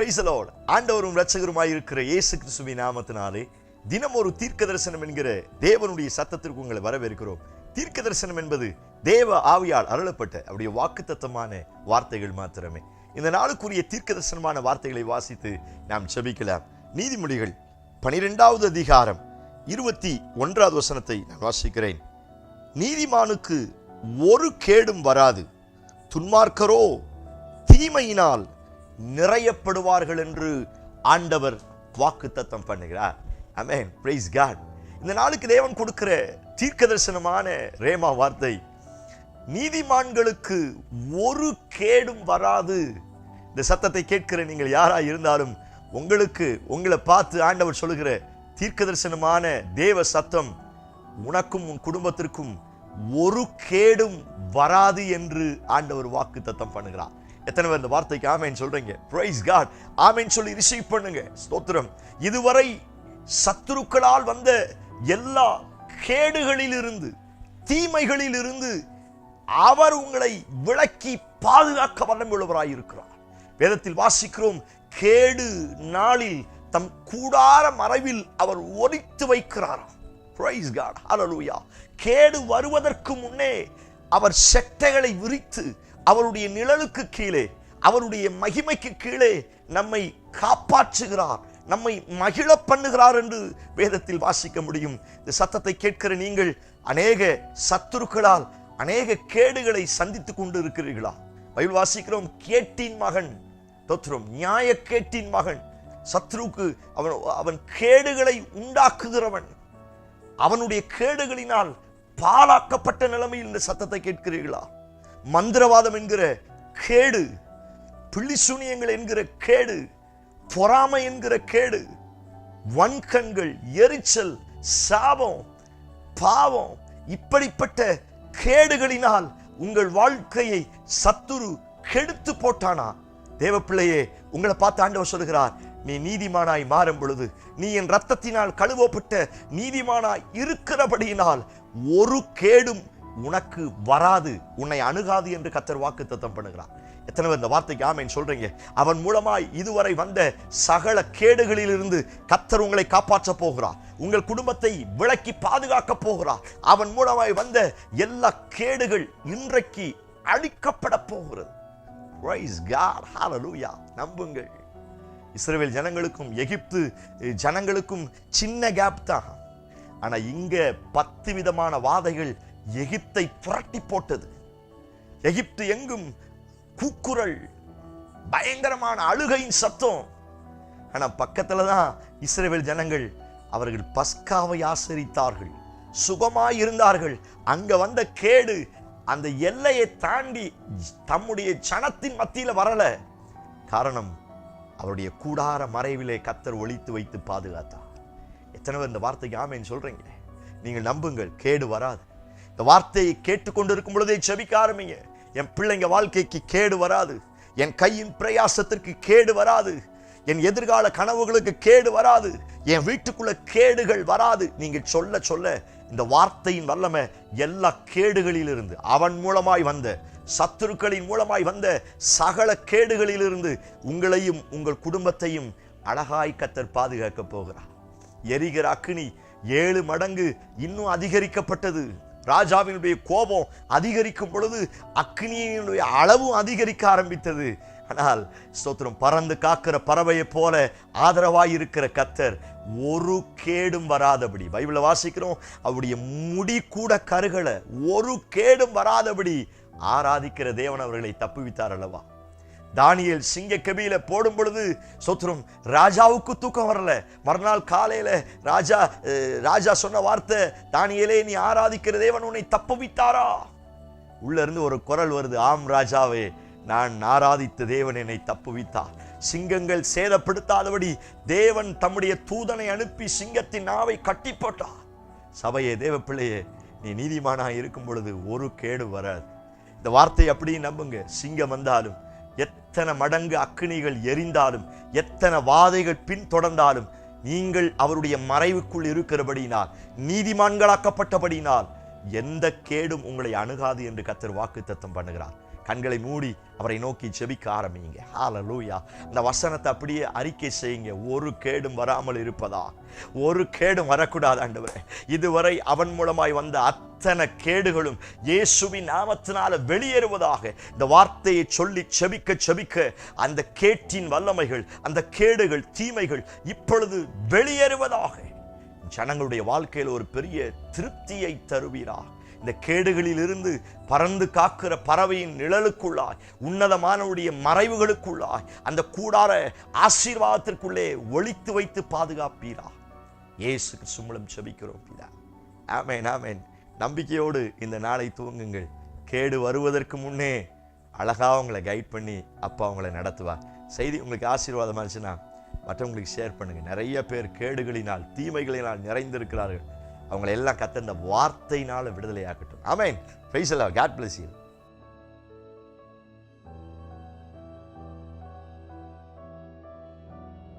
Price the Lord. ஆண்டவரும் இரட்சகருமாய் இருக்கிற இயேசு கிறிஸ்துவின் நாமத்தினாலே தினம் ஒரு தீர்க்க தரிசனம் என்கிற தேவனுடைய சத்தத்திற்கு உங்களை வரவேற்கிறோம். தீர்க்க தரிசனம் என்பது தேவ ஆவியால் அருளப்பட்ட அவருடைய வாக்குத்தத்தமான வார்த்தைகள் மாத்திரமே. இந்த நாளுக்குரிய தீர்க்க தரிசனமான வார்த்தைகளை வாசித்து நாம் ஜெபிக்கலாம். நீதிமொழிகள் 12வது அதிகாரம் 21வது வசனத்தை நான் வாசிக்கிறேன். நீதிமானுக்கு ஒரு கேடும் வராது, துன்மார்க்கரோ தீமையினால் நிறையப்படுவார்கள் என்று ஆண்டவர் வாக்குத்தத்தம் பண்ணுகிறார். ஆமென், பிரைஸ் காட். இந்த நாளுக்கு தேவன் கொடுக்கிற தீர்க்க தரிசனமான ரேமா வார்த்தை, நீதிமான்களுக்கு ஒரு கேடும் வராது. இந்த சத்தத்தை கேட்கிற நீங்கள் யாரா இருந்தாலும் உங்களை பார்த்து ஆண்டவர் சொல்லுகிற தீர்க்க தரிசனமான தேவ சத்தம், உனக்கும் உன் குடும்பத்திற்கும் ஒரு கேடும் வராது என்று ஆண்டவர் வாக்குத்தத்தம் பண்ணுகிறார். எத்தனை பேர் இந்த வார்த்தைக்கு ஆமென் சொல்றீங்க? Price God. ஆமென் சொல்லி ரிசீவ் பண்ணுங்க. ஸ்தோத்திரம். இதுவரை சத்துருக்களால் வந்த எல்லா கேடுகளிலிருந்து, தீமைகளிலிருந்து அவர் உங்களை விலக்கி பாதுகாக்க வல்லமையுள்ளவராய் இருக்கிறார். வேதத்தில் வாசிக்கிறோம், கேடு நாளில் தம் கூடார மறைவில் அவர் ஒளித்து வைக்கிறாராம். பிரைஸ் காட், ஹல்லேலூயா. கேடு வருவதற்கு முன்னே அவர் செட்டைகளை விரித்து அவருடைய நிழலுக்கு கீழே, அவருடைய மகிமைக்கு கீழே நம்மை காப்பாற்றுகிறார், நம்மை மகிழ பண்ணுகிறார் என்று வேதத்தில் வாசிக்க முடியும். இந்த சத்தத்தை கேட்கிற நீங்கள் அநேக சத்துருக்களால் அநேக கேடுகளை சந்தித்துக் கொண்டு இருக்கிறீர்களா? பைபிள் வாசிக்கிறோம், கேட்டின் மகன், தோத்திரம், நியாய கேட்டின் மகன். சத்ருக்கு அவன் கேடுகளை உண்டாக்குகிறவன். அவனுடைய கேடுகளினால் பாழாக்கப்பட்ட நிலைமையில் இந்த சத்தத்தை கேட்கிறீர்களா? மந்திரவாதம் என்கிற கேடு, பிள்ளிசூனியங்கள் என்கிற கேடு, பொறாமை என்கிற கேடு, வன்கண்கள், எரிச்சல், சாபம், பாவம், இப்படிப்பட்ட கேடுகளினால் உங்கள் வாழ்க்கையை சத்துரு கெடுத்து போட்டானா? தேவ பிள்ளையே, உங்களை பார்த்து ஆண்டவர் சொல்கிறார், நீ நீதிமானாய் மாறும் பொழுது, நீ என் இரத்தத்தினால் கழுவப்பட்ட நீதிமானாய் இருக்கிறபடியினால் ஒரு கேடும் உனக்கு வராது, உன்னை அணுகாது என்று கர்த்தர் வாக்குத்தத்தம் பண்ணுகிறார். எத்தனை பேர் இந்த வார்த்தைக்கு ஆமென் சொல்றீங்க? அவன் மூலமாய் இதுவரை வந்த சகல கேடுகளிலிருந்து கர்த்தர் உங்களை காப்பாற்ற போகிறார். உங்கள் குடும்பத்தை விலக்கி பாதுகாக்க போகிறார். அவன் மூலமாய் வந்த எல்லா கேடுகள் இன்றைக்கு அழிக்கப்பட போகிறது. பிரைஸ் காட், ஹல்லேலூயா. நம்புங்கள். இஸ்ரவேல் ஜனங்களுக்கும் எகிப்து ஜனங்களுக்கும் சின்ன கேப் தான். ஆனா இங்க 10 விதமான வாதைகள் எகிப்தை புரட்டி போட்டது. எகிப்து எங்கும் கூக்குரல், பயங்கரமான அழுகையின் சத்தம். ஆனா பக்கத்துல தான் இஸ்ரவேல் ஜனங்கள் அவர்கள் பஸ்காவை ஆசரித்தார்கள், சுகமாய் இருந்தார்கள். அங்க வந்த கேடு அந்த எல்லையை தாண்டி தம்முடைய ஜனத்தின் மத்தியில வரல. காரணம், அவருடைய கூடார மறைவிலே கர்த்தர் ஒளித்து வைத்து பாதுகாத்தார். எத்தனை பேர் இந்த வார்த்தைக்கு ஆமென் சொல்றீங்க? நீங்கள் நம்புங்கள், கேடு வராது. இந்த வார்த்தையை கேட்டுக்கொண்டிருக்கும் பொழுதே ஜெபிக்க ஆரம்பிங்க. என் பிள்ளைங்க வாழ்க்கைக்கு கேடு வராது, என் கையின் பிரயாசத்திற்கு கேடு வராது, என் எதிர்கால கனவுகளுக்கு கேடு வராது, என் வீட்டுக்குள்ள கேடுகள் வராது. நீங்கள் சொல்ல சொல்ல இந்த வார்த்தையின் வல்லமை எல்லா கேடுகளிலிருந்து, அவன் மூலமாய் வந்த சத்துருக்களின் மூலமாய் வந்த சகல கேடுகளிலிருந்து உங்களையும் உங்கள் குடும்பத்தையும் அழகாய் கர்த்தர் பாதுகாக்க போகிறார். எரிகிற அக்கினி 7 மடங்கு இன்னும் அதிகரிக்கப்பட்டது. ராஜாவினுடைய கோபம் அதிகரிக்கும் பொழுது அக்கினியினுடைய அளவும் அதிகரிக்க ஆரம்பித்தது. ஆனால் ஸ்தோத்திரம், பறந்து காக்கிற பறவையை போல ஆதரவாய் இருக்கிற கர்த்தர் ஒரு கேடும் வராதபடி, பைபிளை வாசிக்கிறோம், அவருடைய முடி கூட கருகல, ஒரு கேடும் வராதபடி ஆராதிக்கிற தேவன் அவர்களை தப்புவித்தார் அல்லவா? தானியேல் சிங்க கெபியில போடும் பொழுது சோத்ரம், ராஜாவுக்கு தூக்கம் வரல. மறுநாள் காலையில ராஜா சொன்ன வார்த்தை, தானியேலே, நீ ஆராதிக்கிற தேவன் உன்னை தப்புவித்தாரா? உள்ள இருந்து ஒரு குரல் வருது, ஆம் ராஜாவே, நான் ஆராதித்த தேவன் என்னை தப்புவித்தார். சிங்கங்கள் சேதப்படுத்தாதபடி தேவன் தம்முடைய தூதனை அனுப்பி சிங்கத்தின் நாவை கட்டி போட்டார். சபையே, தேவ பிள்ளையே, நீ நீதிமானாய் இருக்கும் பொழுது ஒரு கேடு வராது. இந்த வார்த்தை அப்படியே நம்புங்க. சிங்கம் வந்தாலும், எத்தனை மடங்கு அக்கினிகள் எரிந்தாலும், எத்தனை வாதைகள் பின்தொடர்ந்தாலும், நீங்கள் அவருடைய மறைவுக்குள் இருக்கிறபடியினால், நீதிமான்களாக்கப்பட்டபடியினால் எந்த கேடும் உங்களை அணுகாது என்று கர்த்தர் வாக்குத்தத்தம் பண்ணுகிறார். கண்களை மூடி அவரை நோக்கி ஜெபிக்க ஆரம்பிங்க. ஹல்லேலூயா. இந்த வசனத்தை அப்படியே அறிக்கை செய்யுங்க. ஒரு கேடும் வராமல் இருப்பதா, ஒரு கேடும் வரக்கூடாது ஆண்டவரே. இதுவரை அவன் மூலமாய் வந்த அத்தனை கேடுகளும் இயேசுவின் நாமத்தினால வெளியேறுவதாக. இந்த வார்த்தையை சொல்லி செபிக்க அந்த கேட்டின் வல்லமைகள், அந்த கேடுகள், தீமைகள் இப்பொழுது வெளியேறுவதாக. ஜனங்களுடைய வாழ்க்கையில் ஒரு பெரிய திருப்தியை தருவீரா. இந்த கேடுகளில் இருந்து பறந்து காக்கிற பறவையின் நிழலுக்குள்ளாய், உன்னதமானவருடைய மறைவுகளுக்குள்ளாய், அந்த கூடார ஆசீர்வாதத்திற்குள்ளே ஒளித்து வைத்து பாதுகாப்பீரா. இயேசு கிறிஸ்து மூலம் ஜெபிக்கிறோம் பிதா. ஆமென், ஆமென். நம்பிக்கையோடு இந்த நாளை துவங்குங்கள். கேடு வருவதற்கு முன்னே அழகா உங்களை கைட் பண்ணி அப்பா உங்களை நடத்துவார். செய்தி உங்களுக்கு ஆசீர்வாதமா இருந்துச்சுன்னா மற்றவங்களுக்கு ஷேர் பண்ணுங்க. நிறைய பேர் கேடுகளினால், தீமைகளினால் நிறைந்திருக்கிறார்கள். அவங்களை எல்லாம் கர்த்தர் இந்த வார்த்தையினால விடுதலையாக்கட்டும். Amen. Praise the lord. God bless you.